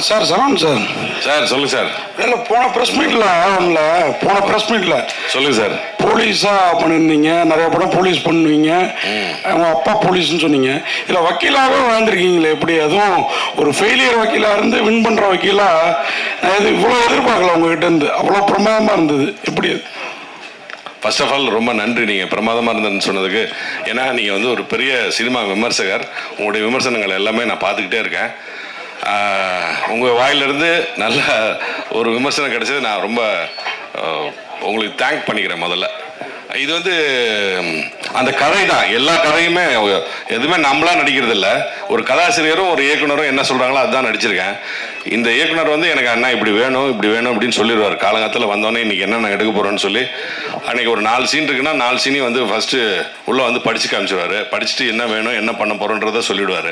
Sir Saravanan sir. Sir சொல்லுங்க sir. இல்லை போன ப்ரெஸ் மீட்டில் சொல்லுங்க சார். போலீஸாக பண்ணியிருந்தீங்க, நிறைய படம் போலீஸ் பண்ணுவீங்க, அவங்க அப்பா போலீஸ்ன்னு சொன்னீங்க. இல்லை வக்கீலாகவே வாழ்ந்துருக்கீங்களே, எப்படி அதுவும் ஒரு ஃபெயிலியர் வக்கீலாக இருந்து வின் பண்ணுற வக்கீலாக இது இவ்வளோ எதிர்பார்க்கல உங்ககிட்ட இருந்து, அவ்வளோ பிரமாதமாக இருந்தது. எப்படி அது? ஃபர்ஸ்ட் ஆஃப் ஆல் ரொம்ப நன்றி நீங்கள் பிரமாதமாக இருந்ததுன்னு சொன்னதுக்கு. ஏன்னா நீங்கள் வந்து ஒரு பெரிய சினிமா விமர்சகர், உங்களுடைய விமர்சனங்கள் எல்லாமே நான் பார்த்துக்கிட்டே இருக்கேன். உங்கள் வாயிலிருந்து நல்ல ஒரு விமர்சனம் கிடைச்சது நான் ரொம்ப உங்களுக்கு தேங்க் பண்ணிக்கிறேன். முதல்ல இது வந்து அந்த கதை தான், எல்லா கதையுமே எதுவுமே நம்மளா நடிக்கிறது இல்லை. ஒரு கதாசிரியரும் ஒரு இயக்குனரும் என்ன சொல்கிறாங்களோ அதுதான் நடிச்சிருக்கேன். இந்த இயக்குனர் வந்து எனக்கு அண்ணா இப்படி வேணும் அப்படின்னு சொல்லிடுவார். காலங்காலத்தில் வந்தோடனே இன்றைக்கி என்ன எடுக்க போகிறோன்னு சொல்லி அன்றைக்கி ஒரு 4 சீன் இருக்குன்னா 4 சீனையும் வந்து ஃபஸ்ட்டு உள்ளே வந்து படித்து காமிச்சிடுவார். படிச்சுட்டு என்ன வேணும் என்ன பண்ண போகிறோன்றதை சொல்லிவிடுவார்.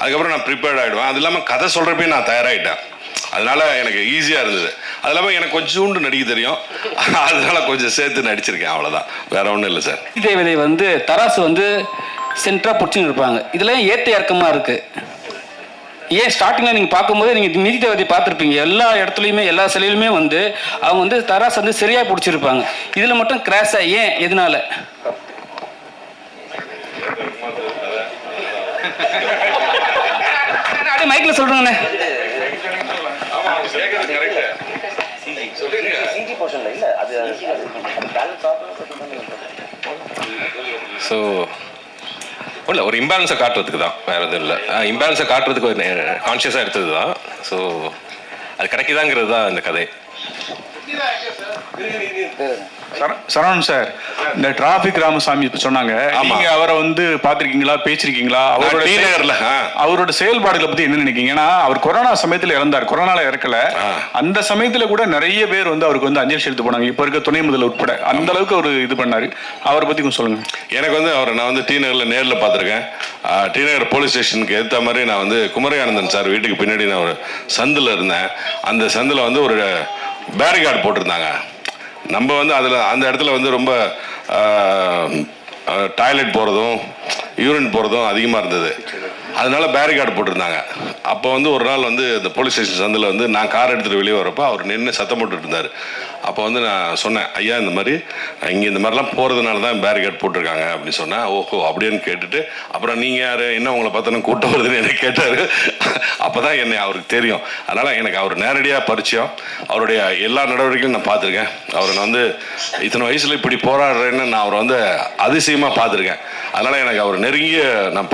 அதுக்கப்புறம் நான் ப்ரிப்பேர்ட் ஆகிடுவேன். அது இல்லாமல் கதை சொல்கிறப்பே நான் தயாராகிட்டேன். அதனால எனக்கு ஈஸியாக இருந்தது. அது இல்லாமல் எனக்கு கொஞ்சோண்டு நடிக்க தெரியும், அதனால கொஞ்சம் சேர்த்து நடிச்சிருக்கேன், அவ்வளோதான், வேற ஒன்றும் இல்லை சார். தேவதை வந்து தராசு வந்து சென்டராக பிடிச்சின்னு இருப்பாங்க. இதில் ஏற்ற இறக்கமாக இருக்குது. ஏன் ஸ்டார்டிங்கில் நீங்கள் பார்க்கும்போது நீங்கள் நிதி தேவதை பார்த்துருப்பீங்க, எல்லா இடத்துலையுமே எல்லா சிலையிலுமே வந்து அவங்க வந்து தராசு வந்து சரியாக பிடிச்சிருப்பாங்க. இதில் மட்டும் கிராஸாக ஏன், எதனால? அப்படியே மைக்கில் சொல்கிறேங்கண்ணே. ஸோ இல்லை, ஒரு இம்பேலன்ஸை காட்டுறதுக்கு தான், வேறு எதுவும் இல்லை. இம்பேலன்ஸை காட்டுறதுக்கு ஒரு கான்ஷியஸாக எடுத்தது தான். ஸோ அது கிடைக்குதாங்கிறது தான் இந்த கதை. சரவணன் சார், இந்த டிராபிக் ராமசாமி சொன்னாங்க, நீங்க அவரை வந்து பாத்திருக்கீங்களா, பேசிருக்கீங்களா? அவரோட செயல்பாடுகளை பத்தி என்ன நினைக்கிறீங்க? ஏன்னா அவர் கொரோனா சமயத்துல இறந்தார், கொரோனால இறக்கல. அந்த சமயத்துல கூட நிறைய பேர் வந்து அவருக்கு வந்து அஞ்சலி செலுத்த போனாங்க, இப்ப இருக்க துணை முதல்வர் உட்பட. அந்த அளவுக்கு அவர் இது பண்ணாரு. அவரை பத்தி கொஞ்சம் சொல்லுங்க. எனக்கு வந்து அவரை நான் வந்து டி நகர்ல நேரில் பார்த்துருக்கேன். டி நகர் போலீஸ் ஸ்டேஷனுக்கு ஏற்ற மாதிரி நான் வந்து குமரியானந்தன் சார் வீட்டுக்கு பின்னாடி நான் ஒரு சந்தில் இருந்தேன். அந்த சந்தில் வந்து ஒரு பேரிகார்டு போட்டிருந்தாங்க. நம்ம வந்து அதில் அந்த இடத்துல வந்து ரொம்ப டாய்லெட் போகிறதும் யூரின் போகிறதும் அதிகமாக இருந்தது. அதனால பேரிகார்டு போட்டிருந்தாங்க. அப்போ வந்து ஒரு நாள் வந்து இந்த போலீஸ் ஸ்டேஷன் சந்தில் வந்து நான் கார் எடுத்துகிட்டு வெளியே வரப்போ அவர் நின்று சத்தம் போட்டுட்டு இருந்தார். அப்போ வந்து நான் சொன்னேன், ஐயா இந்த மாதிரி இங்கே இந்த மாதிரிலாம் போகிறதுனால தான் பேரிகார்டு போட்டிருக்காங்க அப்படின்னு சொன்னேன். ஓஹோ அப்படின்னு கேட்டுட்டு, அப்புறம் நீங்கள் யார், என்ன உங்களை பார்த்தோன்னா கூட்டம் வருதுன்னு எனக்கு கேட்டார். அப்போ தான் என்னை அவருக்கு தெரியும். அதனால் எனக்கு அவர் நேரடியாக பரிச்சயம். அவருடைய எல்லா நடவடிக்கையும் நான் பார்த்துருக்கேன். அவரை நான் வந்து இத்தனை வயசில் இப்படி போராடுறேன்னு நான் அவரை வந்து அதிசயமாக பார்த்துருக்கேன். அதனால் எனக்கு அவர் நெருங்கிய நான்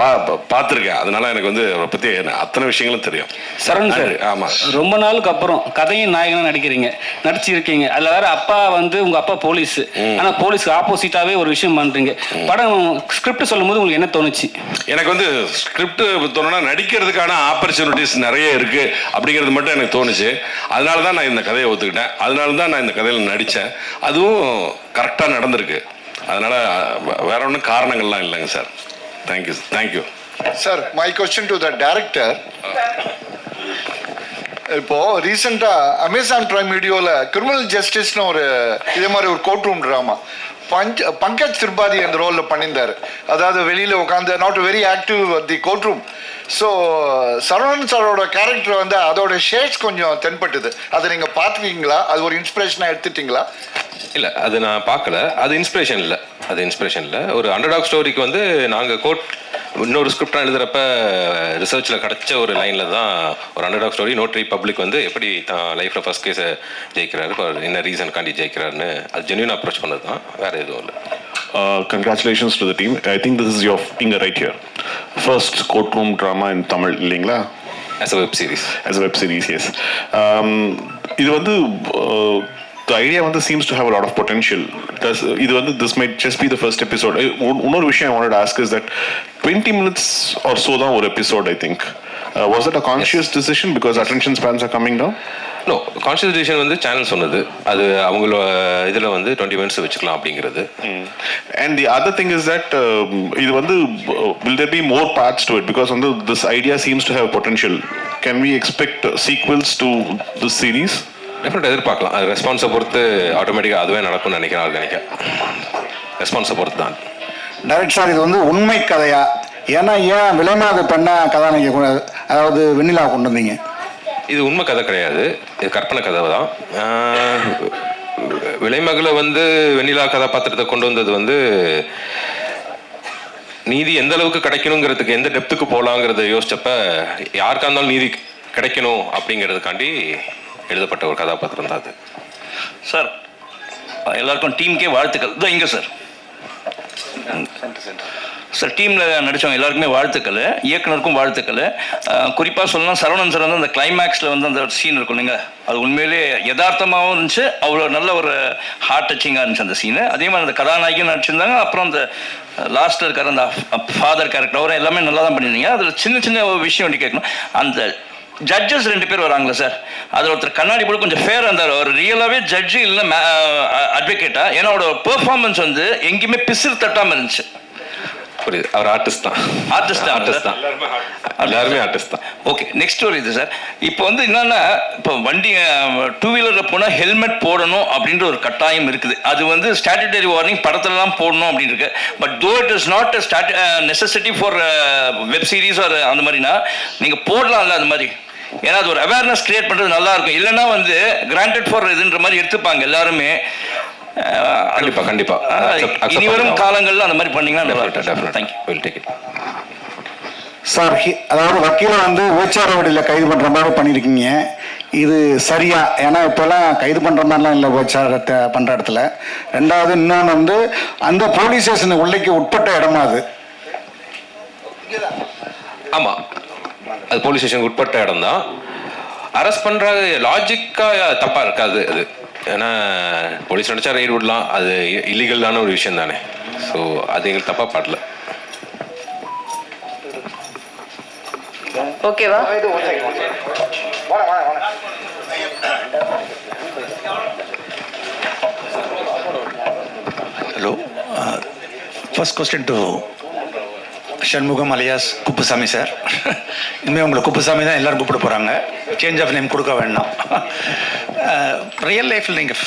பார்த்துருக்கேன். அதனால எனக்கு வந்து அவரை பற்றி அத்தனை விஷயங்களும் தெரியும். சரண் சார், ஆமாம், ரொம்ப நாளுக்கு அப்புறம் கதையும் நாயகனாக நடிச்சிருக்கீங்க. அதில் வேற அப்பா வந்து உங்க அப்பா போலீஸ், ஆனால் போலீஸ்க்கு ஆப்போசிட்டாவே ஒரு விஷயம் பண்றீங்க. படம் ஸ்கிரிப்ட் சொல்லும் போது உங்களுக்கு என்ன தோணுச்சு? எனக்கு வந்து ஸ்கிரிப்ட் தோணுனா நடிக்கிறதுக்கான ஆப்பர்ச்சுனிட்டிஸ் நிறைய இருக்கு அப்படிங்கிறது மட்டும் எனக்கு தோணுச்சு. அதனால தான் நான் இந்த கதையை ஒத்துக்கிட்டேன். அதனால தான் நான் இந்த கதையில் நடித்தேன். அதுவும் கரெக்டாக நடந்திருக்கு. அதனால வேற ஒன்றும் காரணங்கள்லாம் இல்லைங்க sir. Thank you thank you sir. My question to the director. இப்போ ரீசெண்டா அமேசான் பிரைம் வீடியோல கிரிமினல் ஜஸ்டிஸ்னு ஒரு இதே மாதிரி ஒரு court room drama Pankaj Tripathi அந்த ரோல்ல பண்ணியிருந்தாரு. அதாவது வெளியில உட்காந்து not very active the court room. So Saravanan சாரோட கேரக்டர் வந்து அதோட ஷேட்ஸ் கொஞ்சம் தென்பட்டுது. அதை நீங்க பார்த்துருக்கீங்களா? அது ஒரு இன்ஸ்பிரேஷனாக எடுத்துட்டீங்களா? இல்லை, அது நான் பார்க்கல. அது இன்ஸ்பிரேஷன் இல்லை. ஒரு அண்டர்டாக் ஸ்டோரிக்கு வந்து நாங்கள் இன்னொரு ஸ்கிரிப்டாக எழுதுகிறப்ப ரிசர்ச்சில் கிடச்ச ஒரு லைனில் தான் ஒரு அண்டர்டாக் ஸ்டோரி. நோட்ரி பப்ளிக் வந்து எப்படி தான் லைஃப்பில் ஃபர்ஸ்ட் கேஸை ஜெயிக்கிறாரு, என்ன ரீசனுக்காண்டி ஜெயிக்கிறாருன்னு அது ஜென்யூன் அப்ரோச் பண்ணது தான், வேறு எதுவும் இல்லை. Congratulations to the team. I think this is your finger right here. First courtroom drama in Tamil, இல்லைங்களா? As a web series. As a web series, yes. இது வந்து the idea வந்து seems to have a lot of potential. இது வந்து this might just be the first episode. இன்னொரு விஷயம் I wanted to ask is that 20 minutes or so தான் ஒரு episode, I think. Was that a conscious decision because attention spans are coming down? No, conscious decision வந்து channel சொன்னது. அது அவங்களோட இதில் வந்து 20 minutes வச்சுக்கலாம் அப்படிங்கிறது. And the other thing is that இது வந்து will there be more parts to it because வந்து this idea seems to have potential. Can we expect sequels to this series? டெஃபினட்டாக எதிர்பார்க்கலாம். அது ரெஸ்பான்ஸை பொறுத்து ஆட்டோமேட்டிக்காக அதுவே நடக்கும்னு நினைக்கிறேன். ஆர்கானிக்காக ரெஸ்பான்ஸை பொறுத்து தான். டைரக்ட் சார், இது வந்து உண்மை கதையா? ஏன்னா ஏன் விலைமாத பெண்ணா கதாநாயகி, அதாவது வெண்ணிலா கொண்டு வந்தீங்க? இது உண்மை கதை கிடையாது, இது கற்பனை கதை தான். விலைமகளை வந்து வெண்ணிலா கதாபாத்திரத்தை கொண்டு வந்தது வந்து நீதி எந்த அளவுக்கு கிடைக்கணுங்கிறதுக்கு எந்த டெப்த்துக்கு போகலாங்கிறத யோசிச்சப்ப யாருக்கா இருந்தாலும் நீதி கிடைக்கணும் அப்படிங்கிறதுக்காண்டி எழுதப்பட்ட ஒரு கதாபாத்திரம் தான் அது. சார் எல்லாருக்கும் டீமுக்கே வாழ்த்துக்கள். இதோ இங்கே சார் சார் டீமில் நடித்தவங்க எல்லாருக்குமே வாழ்த்துக்கள், இயக்குனருக்கும் வாழ்த்துக்கள். குறிப்பாக சொல்லலாம் சரவணன் சார் வந்து அந்த கிளைமேக்ஸில் வந்து அந்த சீன் இருக்கும் இல்லைங்க, அது உண்மையிலே யதார்த்தமாகவும் இருந்துச்சு, அவ்வளோ நல்ல ஒரு ஹார்ட் டச்சிங்காக இருந்துச்சு அந்த சீனு. அதே மாதிரி அந்த கதாநாயகியும் நடிச்சிருந்தாங்க. அப்புறம் அந்த லாஸ்ட்டில் இருக்கிற அந்த ஃபாதர் கேரக்டர் அவரை எல்லாமே நல்லா தான் பண்ணியிருந்தீங்க. அதில் சின்ன சின்ன ஒரு விஷயம் வேண்டி கேட்கணும். அந்த ஜட்ஜஸ் 2 பேர் வராங்களா சார், அதில் ஒருத்தர் கண்ணாடி போல கொஞ்சம் ஃபேராக இருந்தார், அவர் ரியலாகவே ஜட்ஜு இல்லை அட்வொகேட்டா, ஏன்னா அவரோட பெர்ஃபார்மன்ஸ் வந்து எங்கேயுமே பிசிறு தட்டாமல் இருந்துச்சு. புரியுது, அவர் ஆர்டிஸ்ட் தான். எல்லாருமே ஆர்டிஸ்ட் தான். ஓகே, நெக்ஸ்ட் ஒரு இது சார். இப்போ வந்து என்னன்னா, இப்போ வண்டி 2 வீலரில் போனால் ஹெல்மெட் போடணும் அப்படின்ற ஒரு கட்டாயம் இருக்குது. அது வந்து ஸ்டாட்யூட்டரி வார்னிங் படத்துலலாம் போடணும் அப்படின்னு இருக்கு. But though it is not necessity for web series ஒரு அந்த மாதிரினா நீங்கள் போடலாம்ல அது மாதிரி. ஏன்னா அது ஒரு அவேர்னஸ் கிரியேட் பண்ணுறது நல்லா இருக்கும். இல்லைன்னா வந்து கிராண்டட் ஃபார் இதுன்ற மாதிரி எடுத்துப்பாங்க எல்லாருமே. கண்டிப்பா கண்டிப்பா இனி வரும் காலங்களில் அந்த மாதிரி பண்ணீங்கன்னா சார். அதாவது வக்கீலை வந்து ஓச்சார வழியில் கைது பண்ணுற மாதிரி பண்ணியிருக்கீங்க, இது சரியா? ஏன்னா இப்போல்லாம் கைது பண்ணுற மாதிரிலாம் இல்லை ஓச்சாரத்தை பண்ணுற இடத்துல. ரெண்டாவது இன்னொன்று வந்து அந்த போலீஸ் ஸ்டேஷன் உள்ளைக்கு உட்பட்ட இடமா அது? ஆமா, அது போலீஸ் ஸ்டேஷனுக்கு உட்பட்ட இடம் தான். அரெஸ்ட் பண்றது லாஜிக்கா தப்பா இருக்காது அது. ஏன்னா போலீஸ் நினைச்சா ரைடு விடலாம், அது இல்லீகலான ஒரு விஷயம் தானே. ஸோ அது எங்களுக்கு தப்பா பாடல. ஓகேவா? Hello, first question to Shanmugam alias Kuppusamy sir. இனிமேல் உங்களை குப்புசாமி தான் எல்லாரும் கூப்பிட போகிறாங்க, சேஞ்ச் ஆஃப் நேம் கொடுக்க வேண்டாம். ரியல் லைஃப்பில் நீங்கள்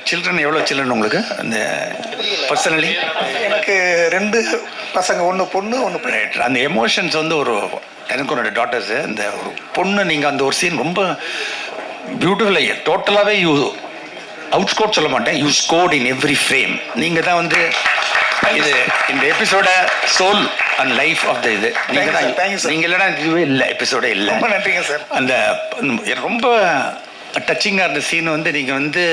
சில்ட்ரன் எவ்வளோ சில்ட்ரன் உங்களுக்கு அந்த பர்சனலி? எனக்கு 2 பசங்க, 1 பொண்ணு 1 பையன். அந்த எமோஷன்ஸ் வந்து ஒரு எனக்கு ஒரு டாட்டர்ஸு, அந்த ஒரு பொண்ணு நீங்கள் அந்த ஒரு சீன் ரொம்ப பியூட்டிஃபுல்லாக டோட்டலாகவே யூ அவுட் ஸ்கோர் சொல்ல மாட்டேன், you scored in every frame. நீங்கள் தான் வந்து இது இந்த எபிசோட soul and life of the இது நீங்கள் தான். நீங்கள் இல்லைனா இதுவே இல்லை, எபிசோடே இல்லை. ரொம்ப நன்றிங்க சார். அந்த ரொம்ப டச்சிங்காக இருந்த சீன் வந்து நீங்கள் வந்து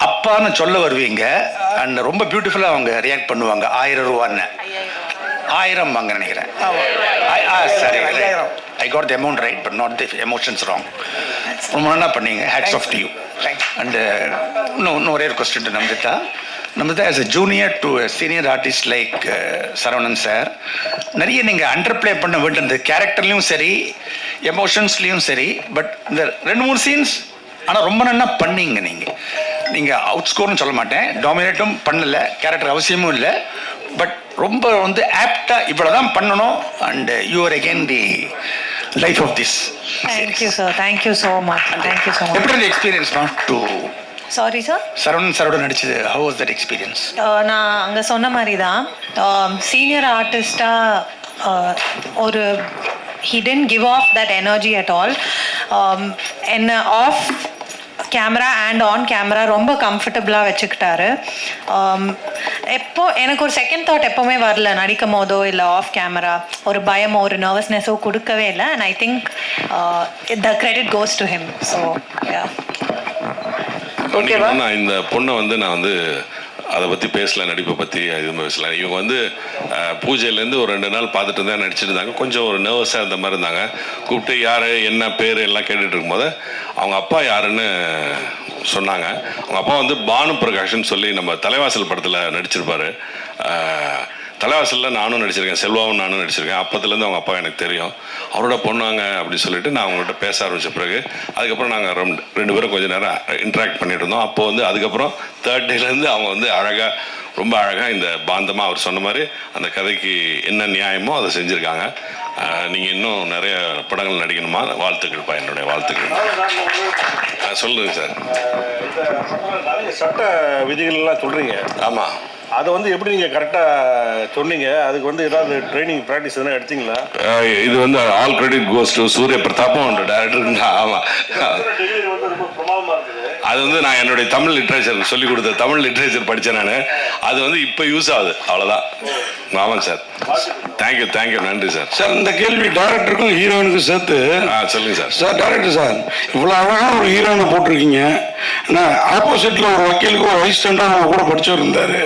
அப்பான்னு சொல்ல வருவீங்க, அண்ட் ரொம்ப பியூட்டிஃபுல்லாக அவங்க ரியாக்ட் பண்ணுவாங்க. 1000 ரூபான்னு 1000 வாங்க நினைக்கிறேன். சரி, I got the amount right but not the emotions wrong. ரொம்ப நல்லா பண்ணீங்க, hats off to you. And இன்னும் ஒரே ஒரு question to Nambitha. As a junior to senior artist like Saravanan sir, நிறைய நீங்கள் அண்டர் பிளே பண்ண வேண்டியது கேரக்டர்லையும் சரி எமோஷன்ஸ்லேயும் சரி. பட் இந்த 2-3 சீன்ஸ் ஆனால் ரொம்ப நல்லா பண்ணீங்க. நீங்கள் அவுட் ஸ்கோர்னு சொல்ல மாட்டேன், டாமினேட்டும் பண்ணலை, கேரக்டர் அவசியமும் இல்லை, பட் ரொம்ப வந்து ஆப்டாக இவ்வளோ தான் பண்ணணும். And you are again the life of this. Thank you sir, thank you so much, thank you so much. எப்படி experience to sorry sir, Saravanan சாரோட நடிச்சது, ஹவ் வாஸ் தட் எக்ஸ்பீரியன்ஸ்? நான் அங்கே சொன்ன மாதிரி தான் சீனியர் ஆர்டிஸ்டாக ஒரு he didn't give off that energy at all. என்ன off camera and on camera ரொம்ப கம்ஃபர்டபுளாக வச்சுக்கிட்டாரு. எப்போ எனக்கு ஒரு செகண்ட் தாட் எப்போவுமே வரல நடிக்கும் போதோ இல்லை ஆஃப் கேமரா ஒரு பயமோ ஒரு நர்வஸ்னஸோ கொடுக்கவே இல்லை. And I think the credit goes to him. So ஓகேவா? நான் இந்த பொண்ணை வந்து நான் வந்து அதை பற்றி பேசல, நடிப்பை பற்றி எதுவும் பேசல. இவங்க வந்து பூஜையிலேருந்து ஒரு 2 நாள் பார்த்துட்டு தான் நடிச்சிட்டு இருந்தாங்க. கொஞ்சம் ஒரு நர்வஸாக இருந்த மாதிரி இருந்தாங்க. கூப்பிட்டு யார் என்ன பேர் எல்லாம் கேட்டுட்டு இருக்கும்போது அவங்க அப்பா யாருன்னு சொன்னாங்க. அவங்க அப்பா வந்து பானு பிரகாஷ்ன்னு சொல்லி நம்ம தலைவாசல் படத்தில் நடிச்சிருப்பார். தலைவாசலில் நானும் நடிச்சிருக்கேன், செல்வாவும் நானும் நடிச்சிருக்கேன். அப்போத்துலேருந்து அவங்க அப்பா எனக்கு தெரியும். அவரோட பொண்ணாங்க அப்படின்னு சொல்லிட்டு நான் அவங்கள்ட்ட பேச ஆரம்பித்த பிறகு அதுக்கப்புறம் நாங்கள் 2 பேரும் கொஞ்சம் நேரம் இன்ட்ராக்ட் பண்ணிட்டு இருந்தோம். அப்போது வந்து அதுக்கப்புறம் 3rd டேலேருந்து அவங்க வந்து அழகாக, ரொம்ப அழகாக இந்த பாந்தமாக அவர் சொன்ன மாதிரி அந்த கதைக்கு என்ன நியாயமோ அதை செஞ்சுருக்காங்க. நீங்கள் இன்னும் நிறைய படங்கள் நடிக்கணுமா? வாழ்த்துக்கள்ப்பா, என்னுடைய வாழ்த்துக்கள். சொல்லுங்கள் சார். சட்ட விதிகள்லாம் சொல்கிறீங்க. ஆமாம். அதை வந்து எப்படி நீங்கள் கரெக்டாக சொன்னீங்க? அதுக்கு வந்து ஏதாவது ட்ரைனிங் ப்ராக்டிஸ் எதனா எடுத்தீங்களா? இது வந்து ஆல் கிரெடிட் கோஸ் டு சூரிய பிரதாப்பும் டேரக்டருக்கு. ஆமாம், அது வந்து நான் என்னுடைய தமிழ் லிட்ரேச்சர் சொல்லிக் கொடுத்த தமிழ் லிட்ரேச்சர் படித்தேன் நான். அது வந்து இப்போ யூஸ் ஆகுது, அவ்வளோதான். ஆமாங்க சார். தேங்க்யூ, நன்றி சார். சார் இந்த கேள்வி டேரக்டருக்கும் ஹீரோயினுக்கும் சேர்த்து. சொல்லுங்க சார். சார் டேரக்டர் சார், இவ்வளோ அழகான ஒரு ஹீரோயினை போட்டிருக்கீங்க. ஆனால் ஆப்போசிட்டில் ஒரு வக்கீலுக்கு ஒரு வைஸ் ஸ்டாண்டாக கூட படிச்சவர் இருந்தார்.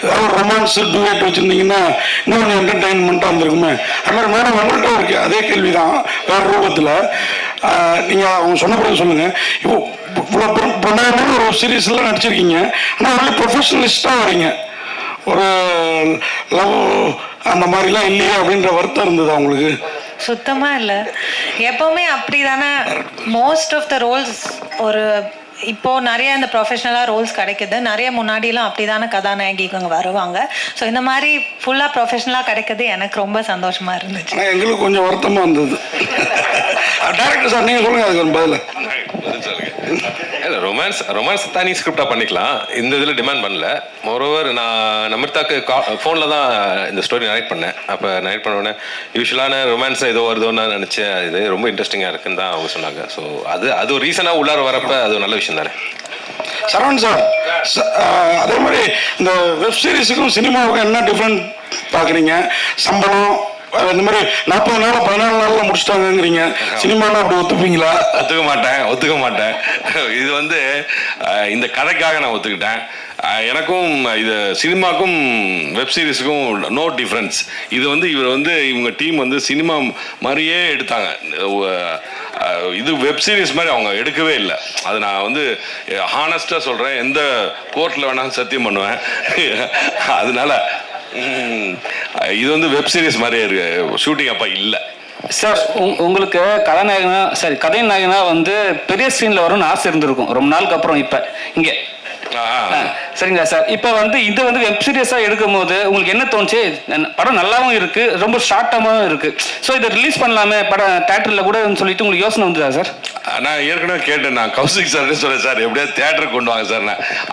ஏதாவது ஒரு ரொமான்ஸ் டூயட் வச்சுருந்தீங்கன்னா இன்னும் கொஞ்சம் என்டர்டைன்மெண்ட்டாக இருந்திருக்குமே. அது மாதிரி மேடம் உங்கள்கிட்ட இருக்கு அதே கேள்வி தான் வேறு ரூபத்தில். நீங்கள் அவங்க சொன்ன பிறகு சொல்லுங்கள். இப்போ இவ்வளோ பொண்ணாயிரம் ஒரு சீரீஸ்லாம் நடிச்சிருக்கீங்க, ஆனால் நல்ல ப்ரொஃபஷனலிஸ்ட்டாக வரீங்க. ஒரு லவ் அந்த மாதிரிலாம் இல்லையே அப்படின்ற வருத்தம் இருந்தது அவங்களுக்கு? சுத்தமா இல்லை. எப்பவுமே அப்படி தானே மோஸ்ட் ஆஃப் த ரோல்ஸ். ஒரு இப்போ நிறைய இந்த ப்ரொஃபஷனலாக ரோல்ஸ் கிடைக்குது. நிறைய முன்னாடிலாம் அப்படி தானே கதாநாயகிங்க வருவாங்க. ஸோ இந்த மாதிரி ஃபுல்லாக ப்ரொஃபஷனலாக கிடைக்கிறது எனக்கு ரொம்ப சந்தோஷமா இருந்துச்சு. ஆனால் எங்களுக்கு கொஞ்சம் வருத்தமாக இருந்தது. டேரக்டர் சார் நீங்கள் சொல்லுங்கள், அதுக்கு ஒரு பதில். இல்லை, ரொமான்ஸ் தனி ஸ்கிரிப்டாக பண்ணிக்கலாம். இந்த இதில் டிமாண்ட் பண்ணல. மோரோவர் நான் நமிர்தாக்கு ஃபோனில் தான் இந்த ஸ்டோரி நரேட் பண்ணேன். அப்போ நரேட் பண்ண யூஸ்வலான ரொமான்ஸ் ஏதோ வருதோன்னு நான் நினச்சேன். இது ரொம்ப இன்ட்ரெஸ்டிங்காக இருக்குன்னு தான் அவங்க சொன்னாங்க. ஸோ அது ஒரு ரீசனாக உள்ளார வரப்போ அது ஒரு நல்ல விஷயம் தானே. சரவணன் சார், அதே மாதிரி இந்த வெப் சீரிஸுக்கும் சினிமாவுக்கும் என்ன டிஃப்ரெண்ட் பார்க்குறீங்க? சம்பளம் இந்த மாதிரி 40 நாள் 14 நாள்ல முடிச்சிட்டாங்கிறீங்க. சினிமாலாம் அப்படி ஒத்துப்பீங்களா? ஒத்துக்க மாட்டேன். இது வந்து இந்த கதைக்காக நான் ஒத்துக்கிட்டேன். எனக்கும் இது சினிமாக்கும் வெப் சீரிஸுக்கும் நோ டிஃப்ரென்ஸ். இது வந்து இவங்க டீம் வந்து சினிமா மாதிரியே எடுத்தாங்க. இது வெப் சீரிஸ் மாதிரி அவங்க எடுக்கவே இல்லை. அது நான் வந்து ஹானஸ்டாக சொல்கிறேன். எந்த கோர்ட்டில் வேணாலும் சத்தியம் பண்ணுவேன். அதனால இது வந்து வெப் சீரிஸ் மாதிரியே இருக்கு. ஷூட்டிங் அப்போ இல்லை சார். உங்களுக்கு கதாநாயகனா கதை நாயகனா வந்து பெரிய ஸ்க்ரீனில் வரும்னு ஆசை இருந்திருக்கும் ரொம்ப நாளுக்கு அப்புறம். இப்போ இங்கே சரிங்களா சார்? இப்போ வந்து இது வந்து வெப் சீரியஸாக எடுக்கும் போது உங்களுக்கு என்ன தோணுச்சு? படம் நல்லாவும் இருக்கு, ரொம்ப ஷார்ட்டாகவும் இருக்கு. ஸோ இதை ரிலீஸ் பண்ணலாமே படம் தேட்டரில் கூட சொல்லிட்டு உங்களுக்கு யோசனை வந்துதா சார்? நான் ஏற்கனவே கேட்டேன். நான் கௌசிக் சார் சொல்றேன், சார் எப்படியாவது தேட்டருக்கு கொண்டு வாங்க சார்.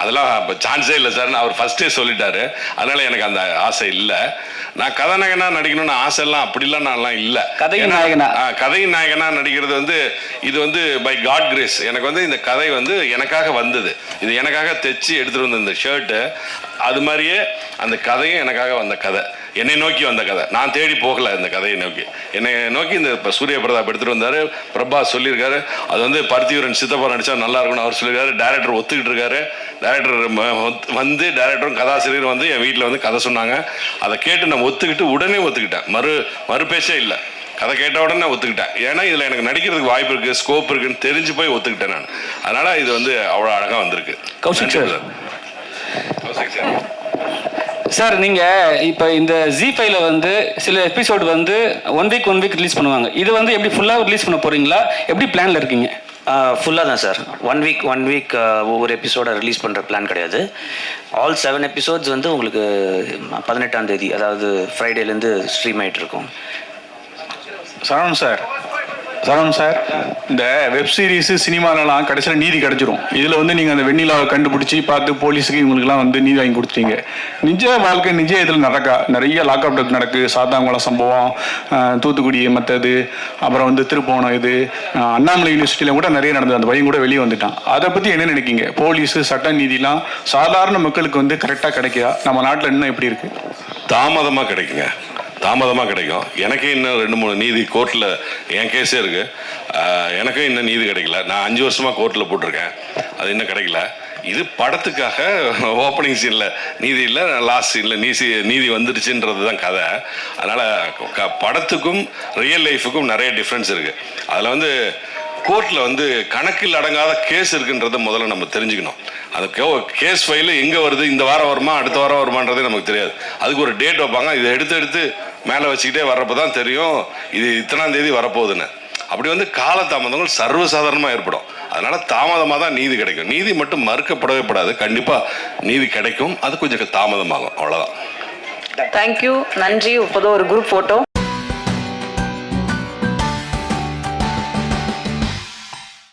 அதெல்லாம் இப்போ சான்ஸே இல்லை சார். அவர் ஃபர்ஸ்டே சொல்லிட்டாரு. அதனால எனக்கு அந்த ஆசை இல்லை. நான் கதாநாயகனா நடிக்கணும்னு ஆசைலாம் அப்படிலாம் நான்லாம் இல்லை. கதையின் நாயகனா நடிக்கிறது வந்து இது வந்து பை காட் கிரேஸ். எனக்கு வந்து இந்த கதை வந்து எனக்காக வந்தது. இது எனக்காக தைச்சி எடுத்துகிட்டு வந்த இந்த ஷர்ட்டு அது மாதிரியே அந்த கதையும் எனக்காக வந்த கதை. என்னை நோக்கி வந்த கதை. நான் தேடி போகல இந்த கதையை நோக்கி. என்னை நோக்கி இந்த இப்போ சூரிய பிரதாப் எடுத்துகிட்டு வந்தார். பிரபாஸ் சொல்லியிருக்காரு அது வந்து பருத்தியூரன் சித்தப்பா நடித்தா நல்லா இருக்கும்னு அவர் சொல்லியிருக்காரு. டேரக்டர் ஒத்துக்கிட்டு இருக்காரு. டேரக்டர் வந்து டேரக்டரும் கதாசிரியரும் வந்து என் வீட்டில் வந்து கதை சொன்னாங்க. அதை கேட்டு நான் உடனே ஒத்துக்கிட்டேன். மறு பேச்சே இல்லை. கதை கேட்ட உடனே ஒத்துக்கிட்டேன். ஏன்னா இதில் எனக்கு நடிக்கிறதுக்கு வாய்ப்பு இருக்குது, ஸ்கோப் இருக்குன்னு தெரிஞ்சு போய் ஒத்துக்கிட்டேன் நான். அதனால் இது வந்து அவ்வளோ அழகாக வந்திருக்கு. கௌசிக் சார் சார், நீங்கள் இப்போ இந்த ஜி5ல வந்து சில எபிசோடு வந்து ஒன் வீக் ரிலீஸ் பண்ணுவாங்க. இது வந்து எப்படி ஃபுல்லாக ரிலீஸ் பண்ண போகிறீங்களா? எப்படி பிளானில் இருக்கீங்க? ஃபுல்லாக தான் சார். ஒன் வீக் ஒவ்வொரு எபிசோடை ரிலீஸ் பண்ணுற பிளான் கிடையாது. ஆல் 7 எபிசோட்ஸ் வந்து உங்களுக்கு 18ஆம் தேதி, அதாவது ஃப்ரைடேலேருந்து ஸ்ட்ரீம் ஆகிட்டு இருக்கும். சரவணன் சார், இந்த வெப் சீரிஸ் சினிமாலலாம் கடைசியில் நீதி கிடைச்சிரும். இதில் வந்து நீங்கள் அந்த வெண்ணிலாவை கண்டுபிடிச்சி பார்த்து போலீஸுக்கு இவங்களுக்குலாம் வந்து நீதி வாங்கி கொடுத்தீங்க. நிஜ வாழ்க்கை இதில் நிறைய லாக்அப் டெத் நடக்கு. சாத்தாங்குளம் சம்பவம், தூத்துக்குடி மற்றது, அப்புறம் வந்து திருப்போணம், இது அண்ணாமலை யூனிவர்சிட்டியில் கூட நிறைய நடந்தது. அந்த பையன் கூட வெளியே வந்துட்டான். அதை பற்றி என்ன நினைக்கிங்க? போலீஸு சட்ட நீதிலாம் சாதாரண மக்களுக்கு வந்து கரெக்டாக கிடைக்குதா? நம்ம நாட்டில் இன்னும் எப்படி இருக்குது? தாமதமாக கிடைக்குங்க. எனக்கே இன்னும் 2-3 நீதி கோர்ட்டில் என் கேஸே இருக்குது. எனக்கும் இன்னும் நீதி கிடைக்கல. நான் 5 வருஷமாக கோர்ட்டில் போட்டிருக்கேன். அது இன்னும் கிடைக்கல. இது படத்துக்காக ஓப்பனிங் சீனில் நீதி இல்லை, லாஸ்ட் சீனில் நீதி வந்துடுச்சுன்றது தான் கதை. அதனால் படத்துக்கும் ரியல் லைஃபுக்கும் நிறைய டிஃப்ரென்ஸ் இருக்குது. அதில் வந்து கோர்ட்டில் வந்து கணக்கில் அடங்காத கேஸ் இருக்குன்றதை முதல்ல நம்ம தெரிஞ்சுக்கணும். அந்த கேஸ் ஃபைலு எங்கே வருது, இந்த வாரம் வருமா அடுத்த வாரம் வருமானதே நமக்கு தெரியாது. அதுக்கு ஒரு டேட் வைப்பாங்க. இதை எடுத்து மேலே வச்சுக்கிட்டே வர்றப்போ தான் தெரியும் இது இத்தனாம் தேதி வரப்போகுதுன்னு. அப்படி வந்து காலதாமதங்கள் சர்வசாதாரணமாக ஏற்படும். அதனால் தாமதமாக தான் நீதி கிடைக்கும். நீதி மட்டும் மறுக்கப்படவே படாது. கண்டிப்பாக நீதி கிடைக்கும். அது கொஞ்சம் தாமதமாகும். அவ்வளோதான். தேங்க்யூ, நன்றி. இப்போது ஒரு குரூப் ஃபோட்டோ.